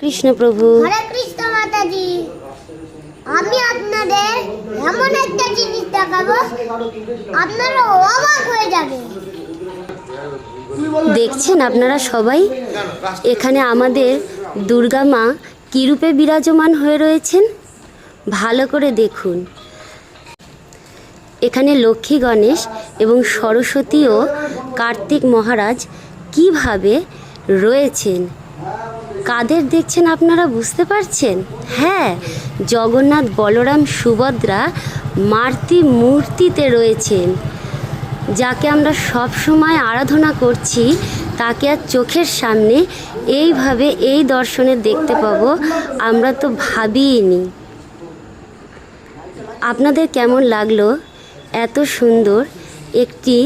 কৃষ্ণ প্রভু। হরে কৃষ্ণ মাতাজি, আমি আপনাদের এমন একটা জিনিস দেখাবো, আপনারা অবাক হয়ে যাবে। দেখছেন আপনারা সবাই, এখানে আমাদের দুর্গা মা কী রূপে বিরাজমান হয়ে রয়েছেন ভালো করে দেখুন। এখানে লক্ষ্মী, গণেশ এবং সরস্বতী ও কার্তিক মহারাজ কিভাবে রয়েছেন, কাদের দেখছেন আপনারা বুঝতে পারছেন? হ্যাঁ, জগন্নাথ, বলরাম, সুভদ্রা মূর্তিতে রয়েছেন। যাকে আমরা সব সময় আরাধনা করছি, তাকে আর চোখের সামনে এইভাবে এই দর্শনে দেখতে পাবো আমরা তো ভাবিনি। আপনাদের কেমন লাগলো এত সুন্দর একটি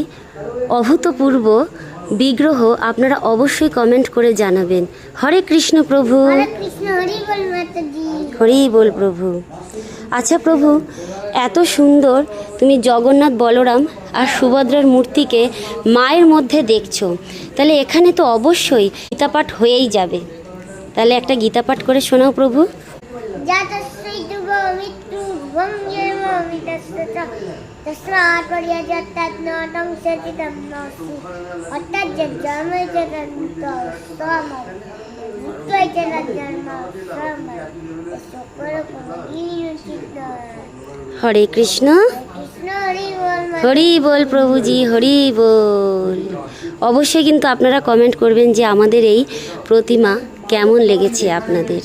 অভূতপূর্ব বিগ্রহ? আপনারা অবশ্যই কমেন্ট করে জানাবেন। হরে কৃষ্ণ প্রভু। হরে কৃষ্ণ, হরি বল মাতাজি। হরি বল প্রভু। আচ্ছা প্রভু, এত সুন্দর তুমি জগন্নাথ, বলরাম আর সুভদ্রার মূর্তিকে মায়ের মধ্যে দেখছো, তাহলে এখানে তো অবশ্যই গীতাপাঠ হয়েই যাবে। তাহলে একটা গীতাপাঠ করে শোনাও প্রভু। হরে কৃষ্ণ, হরি বল প্রভুজি, হরি বল। অবশ্যই কিন্তু আপনারা কমেন্ট করবেন যে আমাদের এই প্রতিমা কেমন লেগেছে আপনাদের।